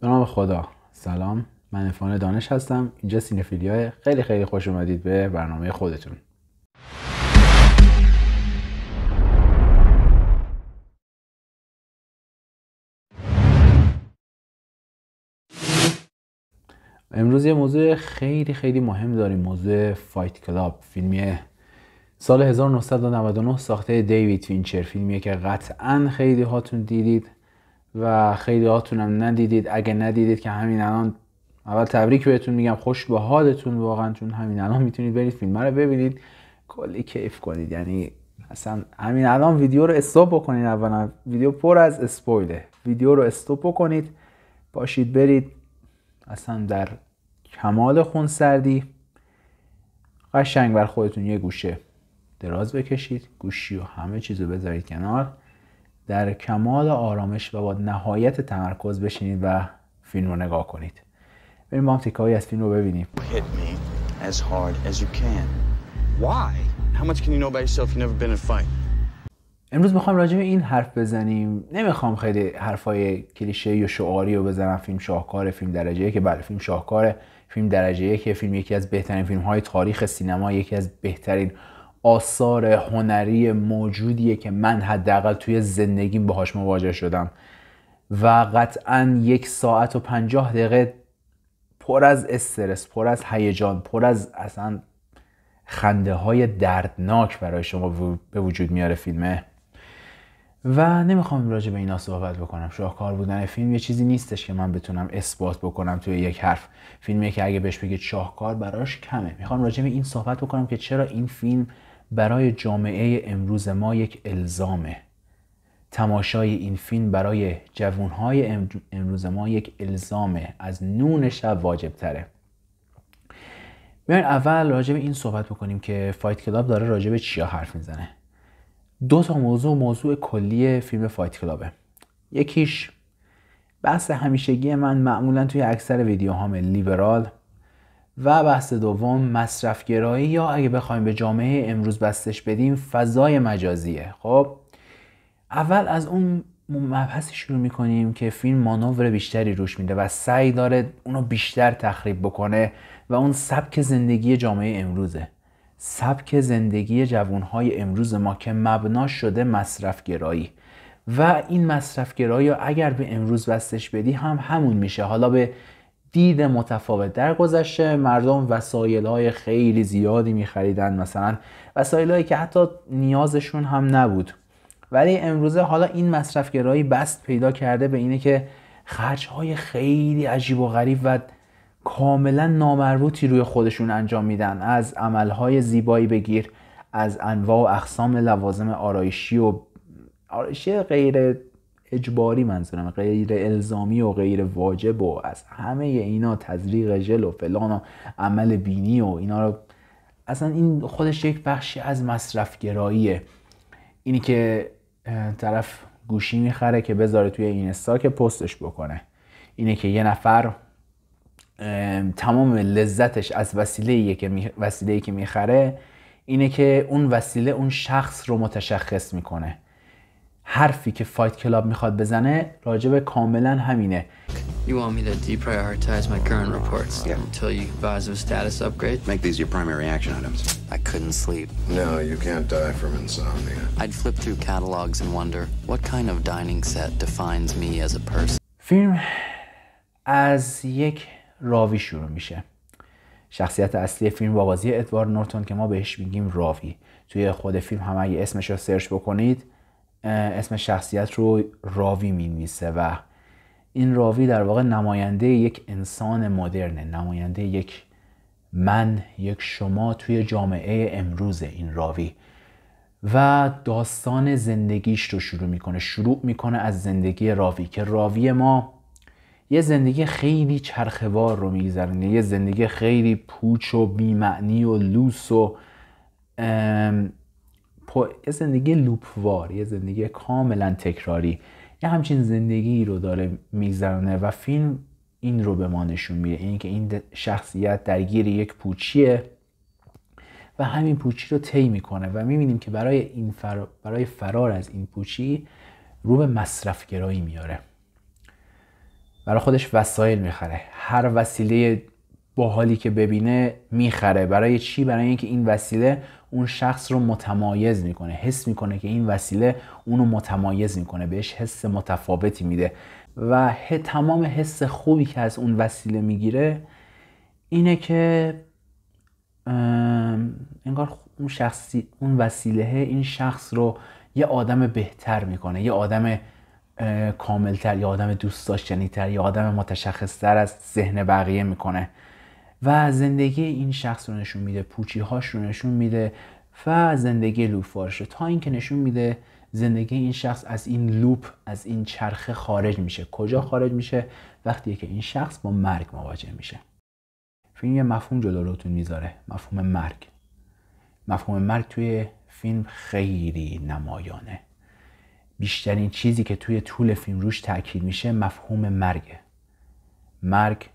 به نام خدا. سلام، من عرفان دانش هستم. اینجا سینفیلیا. خیلی خیلی خوش اومدید به برنامه خودتون. امروز یه موضوع خیلی خیلی مهم داریم، موضوع فایت کلاب. فیلمیه سال 1999 ساخته دیوید فینچر، فیلمیه که قطعاً خیلی هاتون دیدید و خیلی هاتون هم ندیدید. اگه ندیدید که همین الان اول تبریک بهتون میگم، خوش به حالتون واقعا، چون همین الان میتونید برید فیلم رو ببینید، کلی کیف کنید. یعنی اصلا همین الان ویدیو رو استاپ بکنید. اولا ویدیو پر از اسپویله، ویدیو رو استاپ بکنید، باشید برید اصلا در کمال خونسردی قشنگ بر خودتون یه گوشه دراز بکشید، گوشی و همه چیزو بذارید کنار، در کمال آرامش و با نهایت تمرکز بشینید و فیلم رو نگاه کنید. بریم با هم تیکه‌هایی از فیلم رو ببینیم. Hit me as hard as you can. Why? How much can you know about yourself? You've never been in a fight. امروز میخوام راجع به این حرف بزنیم. نمیخوام خیلی حرفای کلیشه‌ای و شعاری رو بزنم. فیلم شاهکاره، فیلم درجه یک. بله فیلم شاهکاره، فیلم درجه یک. فیلم یکی از بهترین فیلم‌های تاریخ سینما، یکی از بهترین آثار هنری موجودیه که من حداقل توی زندگیم باهاش مواجه شدم و قطعاً 1 ساعت و 50 دقیقه پر از استرس، پر از هیجان، پر از اصلا خنده های دردناک برای شما به وجود میاره فیلمه. و نمیخوام راجع به اینا صحبت بکنم. شاهکار بودن فیلم یه چیزی نیستش که من بتونم اثبات بکنم توی یک حرف. فیلمیه که اگه بهش بگید شاهکار براش کمه. میخوام راجع به این صحبت بکنم که چرا این فیلم برای جامعه امروز ما یک الزامه. تماشای این فیلم برای جوانهای امروز ما یک الزامه، از نون شب واجب تره. بیاین اول راجع به این صحبت بکنیم که فایت کلاب داره راجع به چیا حرف میزنه. 2 تا موضوع کلی فیلم فایت کلابه. یکیش بحث همیشگی من معمولا توی اکثر ویدیوهام، لیبرال، و بحث دوم مصرفگرایی، یا اگه بخوایم به جامعه امروز بستش بدیم فضای مجازیه. خب اول از اون مبحثی شروع میکنیم که فیلم مانور بیشتری روش میده و سعی داره اونو بیشتر تخریب بکنه و اون سبک زندگی جامعه امروزه، سبک زندگی جوانهای امروز ما که مبناش شده مصرفگرایی. و این مصرفگرایی اگر به امروز بستش بدی هم همون میشه، حالا به دید متفاوت. در گذشته مردم وسایل‌های خیلی زیادی می‌خریدن، مثلا وسایل‌هایی که حتی نیازشون هم نبود، ولی امروزه حالا این مصرفگرایی بست پیدا کرده به اینه که خرج‌های خیلی عجیب و غریب و کاملا نامربوطی روی خودشون انجام میدن. از عمل‌های زیبایی بگیر، از انواع و اقسام لوازم آرایشی و آرایشی غیر اجباری، منظورم غیر الزامی و غیر واجب، و از همه اینا، تزریق ژل و فلان و عمل بینی و اینا رو، اصلا این خودش یک بخشی از مصرفگراییه. اینی که طرف گوشی میخره که بذاره توی اینستا که پستش بکنه، اینه که یه نفر تمام لذتش از وسیله‌ای که میخره اینه که اون وسیله اون شخص رو متشخص میکنه. حرفی که فایت کلاب میخواد بزنه راجب کاملا همینه. You want me to deprioritize my current reports until you advise of a status upgrade? Make these your primary action items. I couldn't sleep. No, you can't die from insomnia. I'd flip through catalogs and wonder what kind of dining set defines me as a person. فیلم از یک راوی شروع میشه. شخصیت اصلی فیلم با بازی ادوارد نورتون که ما بهش میگیم راوی. توی خود فیلم هم اگه اسمش رو سرچ بکنید اسم شخصیت رو راوی مینویسه و این راوی در واقع نماینده یک انسان مدرنه، نماینده یک من، یک شما توی جامعه امروز. این راوی و داستان زندگیش رو شروع میکنه از زندگی راوی، که راوی ما یه زندگی خیلی چرخوار رو میگذرونه، یه زندگی خیلی پوچ و بی‌معنی و لوس و یه زندگی لوپوار، یه زندگی کاملا تکراری، یه همچین زندگی رو داره میگذرونه و فیلم این رو به ما نشون میده، این که این شخصیت درگیر یک پوچیه و همین پوچی رو طی میکنه و میبینیم که برای فرار از این پوچی رو به مصرفگرایی میاره. برای خودش وسایل میخره. هر وسیله باحالی که ببینه میخره. برای چی؟ برای اینکه این وسیله اون شخص رو متمایز میکنه. حس میکنه که این وسیله اونو متمایز میکنه، بهش حس متفاوتی میده و تمام حس خوبی که از اون وسیله میگیره اینه که انگار اون وسیله این شخص رو یه آدم بهتر میکنه، یه آدم کاملتر، یه آدم دوست داشتنی‌تر، یه آدم متشخص‌تر از ذهن بقیه میکنه و زندگی این شخص رو نشون میده، پوچی‌هاش رو نشون میده و زندگی لوپوارش رو، تا اینکه نشون میده زندگی این شخص از این لوپ، از این چرخه خارج میشه. کجا خارج میشه؟ وقتی که این شخص با مرگ مواجه میشه. فیلم یه مفهوم جلوتون میذاره، مفهوم مرگ. مفهوم مرگ توی فیلم خیلی نمایانه. بیشترین چیزی که توی طول فیلم روش تاکید میشه مفهوم مرگه. مرگ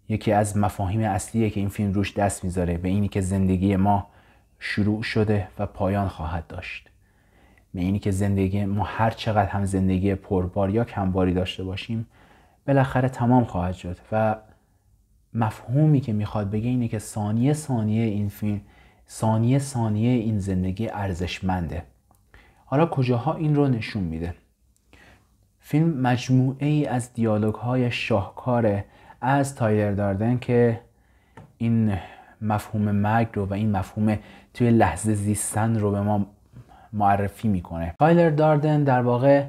یکی از مفاهیم اصلیه که این فیلم روش دست میذاره، به اینی که زندگی ما شروع شده و پایان خواهد داشت. به اینی که زندگی ما هر چقدر هم زندگی پربار یا کمباری داشته باشیم بالاخره تمام خواهد شد و مفهومی که میخواد بگه اینه که ثانیه ثانیه این فیلم، ثانیه ثانیه این زندگی ارزشمنده. حالا کجاها این رو نشون میده؟ فیلم مجموعه ای از دیالوگ های شاهکار از تایلر داردن که این مفهوم مرگ رو و این مفهوم توی لحظه زیستن رو به ما معرفی میکنه. تایلر داردن در واقع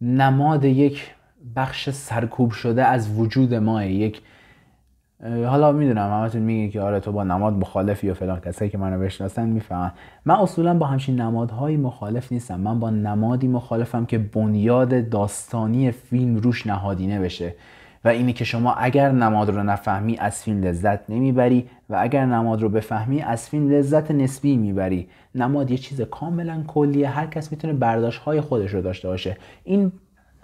نماد یک بخش سرکوب شده از وجود ماه. یک حالا میدونم همتون میگه که آره تو با نماد مخالفی یا فلان، کسایی که منو بشناسن میفهمن. من اصولا با همچین نمادهایی مخالف نیستم. من با نمادی مخالفم که بنیاد داستانی فیلم روش نهادینه بشه و اینی که شما اگر نماد رو نفهمی از فیلم لذت نمیبری و اگر نماد رو بفهمی از فیلم لذت نسبی میبری. نماد یه چیز کاملا کلیه، هر کس میتونه برداشت‌های خودش رو داشته باشه. این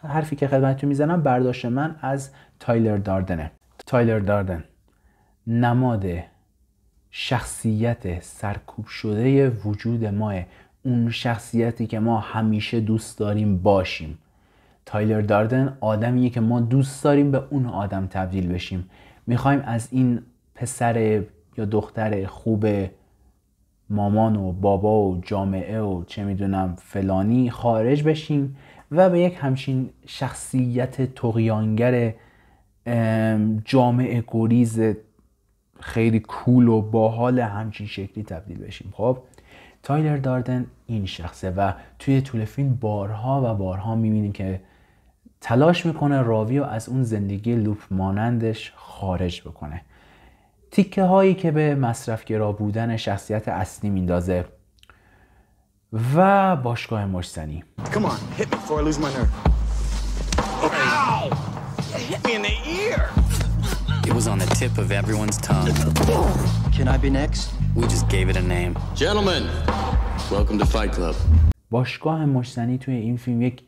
حرفی که خدمتتون میزنم برداشت من از تایلر داردنه. تایلر داردن نماد شخصیت سرکوب شده وجود ماه، اون شخصیتی که ما همیشه دوست داریم باشیم. تایلر داردن آدمیه که ما دوست داریم به اون آدم تبدیل بشیم. میخوایم از این پسر یا دختر خوب مامان و بابا و جامعه و چه میدونم فلانی خارج بشیم و به یک همچین شخصیت طغیانگر جامعه گریز خیلی کول و باحال همچین شکلی تبدیل بشیم. خب تایلر داردن این شخصه و توی طول فیلم بارها و بارها میبینیم که تلاش میکنه راوی رو از اون زندگی لوپ مانندش خارج بکنه. تیکه هایی که به مصرفگرا بودن شخصیت اصلی میندازه و باشگاه مشتنی. Come on, hit me before I lose my nerve. Ow! Hit me in the ear! It was on the tip of everyone's tongue. Can I be next? We just gave it a name. Gentlemen, welcome to Fight Club. باشگاه مشتنی توی این فیلم یک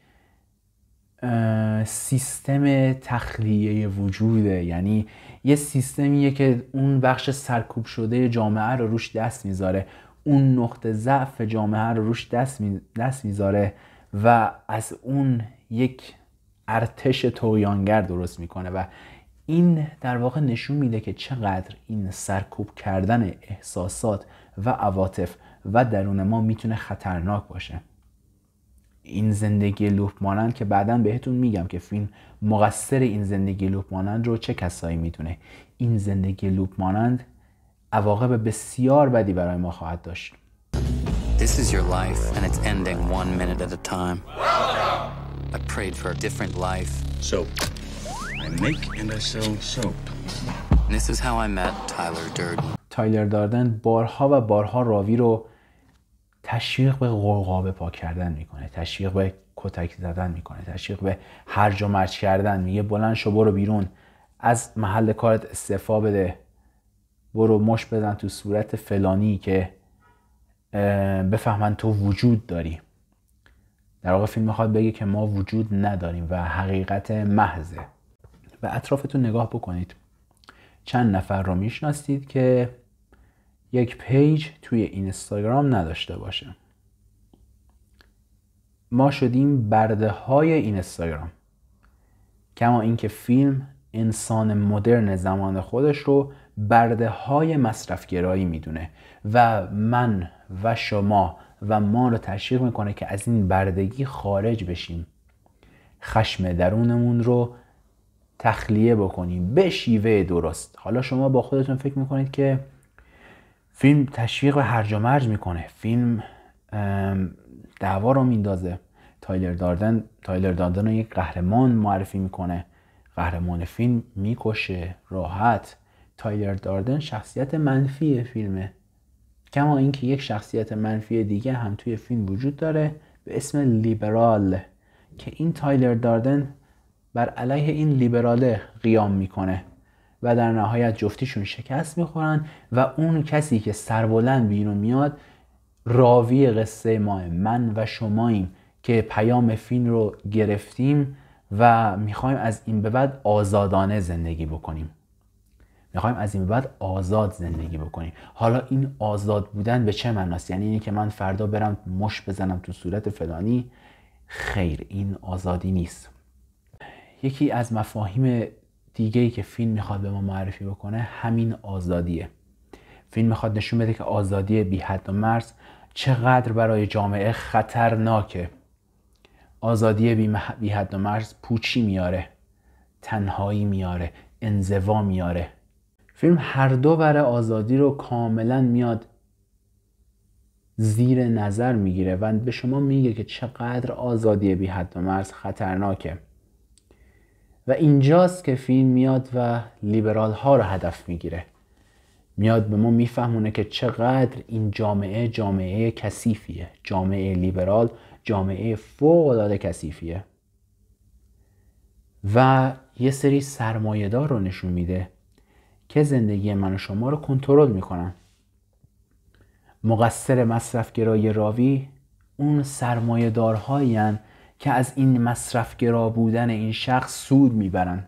سیستم تخلیه وجوده. یعنی یه سیستمیه که اون بخش سرکوب شده جامعه رو روش دست میذاره، اون نقطه ضعف جامعه رو روش دست میذاره و از اون یک ارتش طغیانگر درست میکنه و این در واقع نشون میده که چقدر این سرکوب کردن احساسات و عواطف و درون ما میتونه خطرناک باشه. این زندگی لوپ مانند که بعداً بهتون میگم که فیلم مقصر این زندگی لوپ مانند رو چه کسایی میدونه. این زندگی لوپ مانند عواقب بسیار بدی برای ما خواهد داشت. This is your life, and it's ending 1 minute at a time. I prayed for a different life. Soap. I make and I sell soap. And this is how I met Tyler Durden. تایلر داردن بارها و بارها راوی رو تشویق به غرغابه پا کردن میکنه، تشویق به کتک زدن میکنه، تشویق به هرج و مرج کردن. میگه بلند شو برو بیرون، از محل کارت استعفا بده، برو مش بزن تو صورت فلانی که بفهمن تو وجود داری. در واقع فیلم میخواد بگه که ما وجود نداریم و حقیقت محضه. و اطرافتون نگاه بکنید، چند نفر رو میشناسید که یک پیج توی اینستاگرام نداشته باشه؟ ما شدیم برده های اینستاگرام کما اینکه فیلم انسان مدرن زمان خودش رو برده های مصرفگرایی میدونه و من و شما و ما رو تشویق میکنه که از این بردگی خارج بشیم، خشم درونمون رو تخلیه بکنیم به شیوه درست. حالا شما با خودتون فکر میکنید که فیلم تشویق و هرج و مرج میکنه، فیلم دعوا رو میندازه. تایلر داردن رو یک قهرمان معرفی میکنه، قهرمان فیلم میکشه راحت. تایلر داردن شخصیت منفی فیلمه، کما اینکه یک شخصیت منفی دیگه هم توی فیلم وجود داره به اسم لیبرال که این تایلر داردن بر علیه این لیبراله قیام میکنه و در نهایت جفتیشون شکست میخورن و اون کسی که سربلند بیرون میاد راوی قصه ما، من و شماییم که پیام فیلم رو گرفتیم و میخوایم از این به بعد آزادانه زندگی بکنیم، میخوایم از این به بعد آزاد زندگی بکنیم. حالا این آزاد بودن به چه معناست؟ یعنی اینه که من فردا برم مش بزنم تو صورت فلانی؟ خیر، این آزادی نیست. یکی از مفاهیم دیگه‌ای که فیلم میخواد به ما معرفی بکنه همین آزادیه. فیلم میخواد نشون بده که آزادی بی حد و مرز چقدر برای جامعه خطرناکه. آزادی بی حد و مرز پوچی میاره، تنهایی میاره، انزوا میاره. فیلم هر دو برای آزادی رو کاملا میاد زیر نظر میگیره و به شما میگه که چقدر آزادی بی حد و مرز خطرناکه. و اینجاست که فیلم میاد و لیبرال ها رو هدف میگیره، میاد به ما میفهمونه که چقدر این جامعه کثیفیه. جامعه لیبرال جامعه فوق العاده کثیفیه و یه سری سرمایه‌دار رو نشون میده که زندگی من و شما رو کنترل میکنن. مقصر مصرفگرایی راوی اون سرمایه‌دارهایی هستند که از این مصرفگرا بودن این شخص سود میبرن.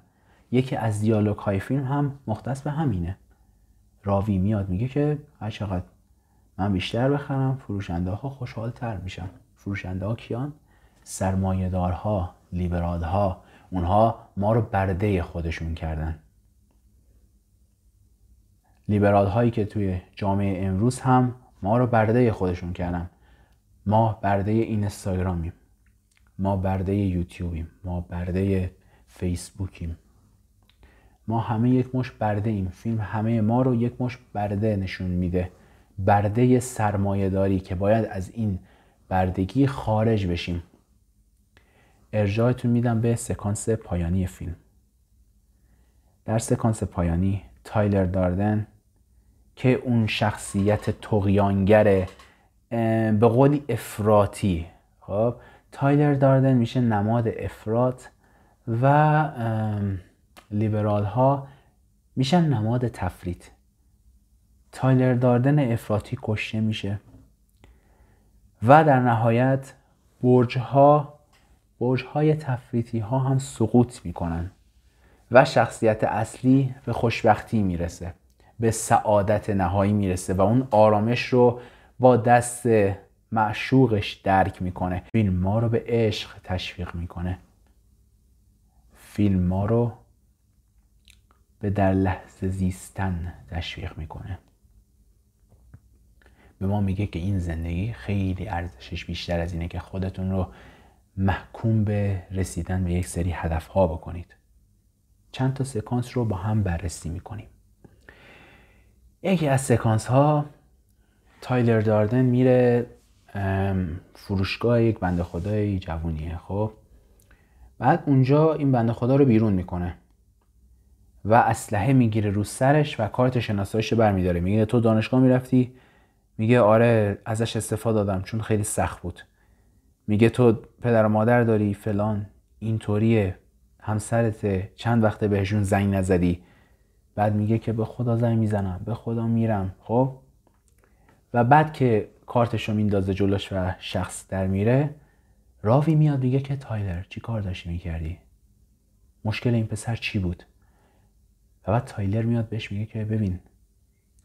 یکی از دیالوگ های فیلم هم مختص به همینه. راوی میاد میگه که هر چقدر من بیشتر بخرم فروشنده ها خوشحال تر میشن. فروشنده ها کیان؟ سرمایه دارها، لیبرال ها. اونها ما رو برده خودشون کردن. لیبرال هایی که توی جامعه امروز هم ما رو برده خودشون کردن. ما برده اینستاگرامیم، ما برده یوتیوبیم، ما برده فیسبوکیم، ما همه یک مش برده ایم. فیلم همه ما رو یک مش برده نشون میده، برده سرمایه داری که باید از این بردگی خارج بشیم. ارجاعتون میدم به سکانس پایانی فیلم. در سکانس پایانی تایلر داردن که اون شخصیت طغیانگر به قولی افراطی، خب تایلر داردن میشه نماد افراط و لیبرال ها میشن نماد تفریط. تایلر داردن افراطی کشته میشه و در نهایت برج‌های تفریطی ها هم سقوط میکنن و شخصیت اصلی به خوشبختی میرسه، به سعادت نهایی میرسه و اون آرامش رو با دست معشوقش درک میکنه. فیلم ما رو به عشق تشویق میکنه. فیلم ما رو به در لحظه زیستن تشویق میکنه. به ما میگه که این زندگی خیلی ارزشش بیشتر از اینه که خودتون رو محکوم به رسیدن به یک سری هدفها بکنید. چند تا سکانس رو با هم بررسی میکنیم. یکی از سکانس ها تایلر داردن میره فروشگاه یک بنده خدای جوونیه. خب بعد اونجا این بنده خدا رو بیرون میکنه و اسلحه میگیره رو سرش و کارت شناساییش برمیداره. میگه تو دانشگاه میرفتی؟ میگه آره ازش استفاده دادم چون خیلی سخت بود. میگه تو پدر و مادر داری فلان، اینطوریه، همسرته، چند وقته بهشون زنگ نزدی؟ بعد میگه که به خدا زنگ میزنم، به خدا میرم. خب و بعد که کارتشو میندازه جلوش و شخص در میره، راوی میاد میگه که تایلر چی کار داشتی میکردی؟ مشکل این پسر چی بود؟ و بعد تایلر میاد بهش میگه که ببین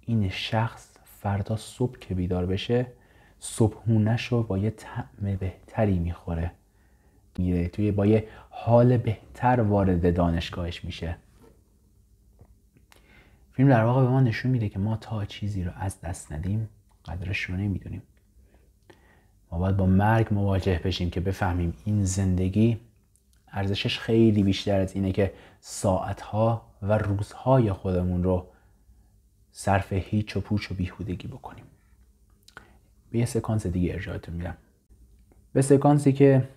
این شخص فردا صبح که بیدار بشه صبحونه‌شو با یه طعم بهتری میخوره، میره، توی با یه حال بهتر وارد دانشگاهش میشه. فیلم در واقع به ما نشون میده که ما تا چیزی رو از دست ندیم قدرش رو نمیدونیم. ما باید با مرگ مواجه بشیم که بفهمیم این زندگی ارزشش خیلی بیشتر از اینه که ساعتها و روزهای خودمون رو صرف هیچ و پوچ و بیهودگی بکنیم. به یه سکانس دیگه ارجاعتون میدم. به سکانسی که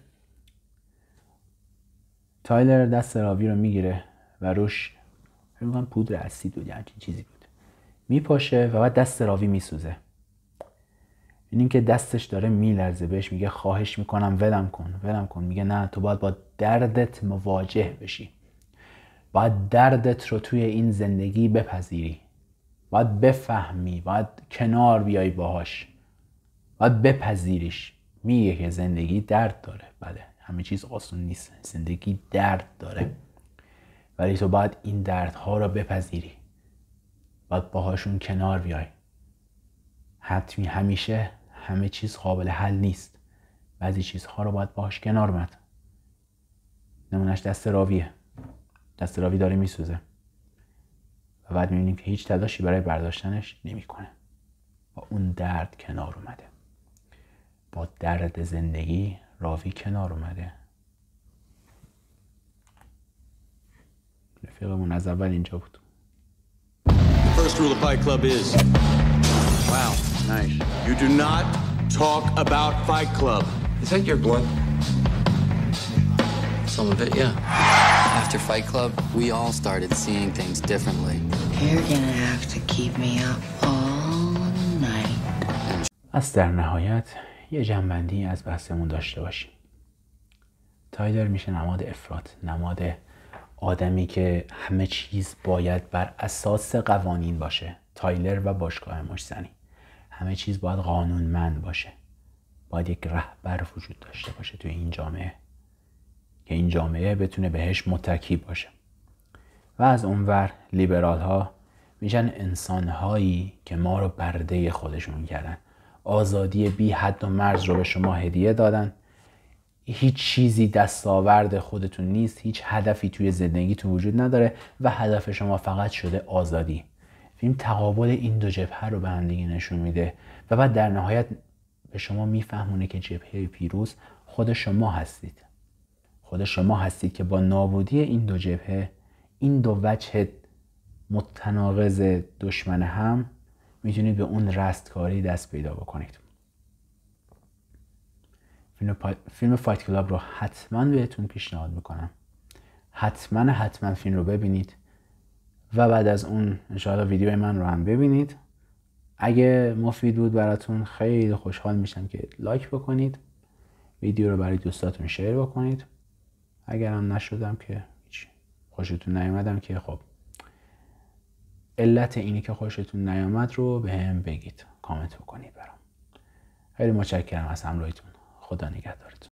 تایلر دست راوی رو میگیره و روش پودر اسید بود، همچین چیزی بود، میپاشه و بعد دست راوی میسوزه. این که دستش داره میلرزه، بهش میگه خواهش میکنم ولم کن. میگه نه، تو باید با دردت مواجه بشی، باید دردت رو توی این زندگی بپذیری، باید بفهمی، باید کنار بیای باهاش، باید بپذیریش. میگه که زندگی درد داره، بله، همه چیز آسون نیست، زندگی درد داره، ولی تو باید این دردها رو بپذیری، باید باهاشون کنار بیای. حتمی همیشه همه چیز قابل حل نیست، بعضی چیزها رو باید باهاش کنار اومد. نمونش دست راویه، دست راوی داره میسوزه و بعد میبینیم که هیچ تلاشی برای برداشتنش نمیکنه. با اون درد کنار اومده، با درد زندگی راوی کنار اومده. رفیقمون از اول اینجا بود. The first rule of Fight Club is, wow, nice. You do not talk about Fight Club. Is that your blood? Some of it, yeah. After Fight Club, we all started seeing things differently. You're gonna have to keep me up all night. از در نهایت یه جنبندی از بحثمون داشته باشیم. تایلر میشه نماد افراط، نماد آدمی که همه چیز باید بر اساس قوانین باشه. تایلر و باشگاه مشتزنی، همه چیز باید قانونمند باشه، باید یک رهبر وجود داشته باشه توی این جامعه که این جامعه بتونه بهش متکی باشه. و از اونور لیبرال ها میشن انسان هایی که ما رو برده خودشون کردن، آزادی بی حد و مرز رو به شما هدیه دادن، هیچ چیزی دستاورد خودتون نیست، هیچ هدفی توی زندگیتون وجود نداره و هدف شما فقط شده آزادی. فیلم تقابل این دو جبهه رو به هم دیگه نشون میده و بعد در نهایت به شما میفهمونه که جبهه پیروز خود شما هستید. خود شما هستید که با نابودی این دو جبهه، این دو وجه متناقض دشمن هم، میتونید به اون رستگاری دست پیدا بکنید. فیلم فایت کلاب رو حتما بهتون پیشنهاد میکنم. حتما فیلم رو ببینید و بعد از اون انشاءالله ویدیوی من رو هم ببینید. اگه مفید بود براتون خیلی خوشحال میشم که لایک بکنید، ویدیو رو برای دوستاتون شیر بکنید. اگر هم نشدم که خوشتون نیومدم که خب علت اینی که خوشتون نیامد رو به هم بگید، کامنت بکنید برام. خیلی متشکرم از همراهیتون. خدا نگهدارتون.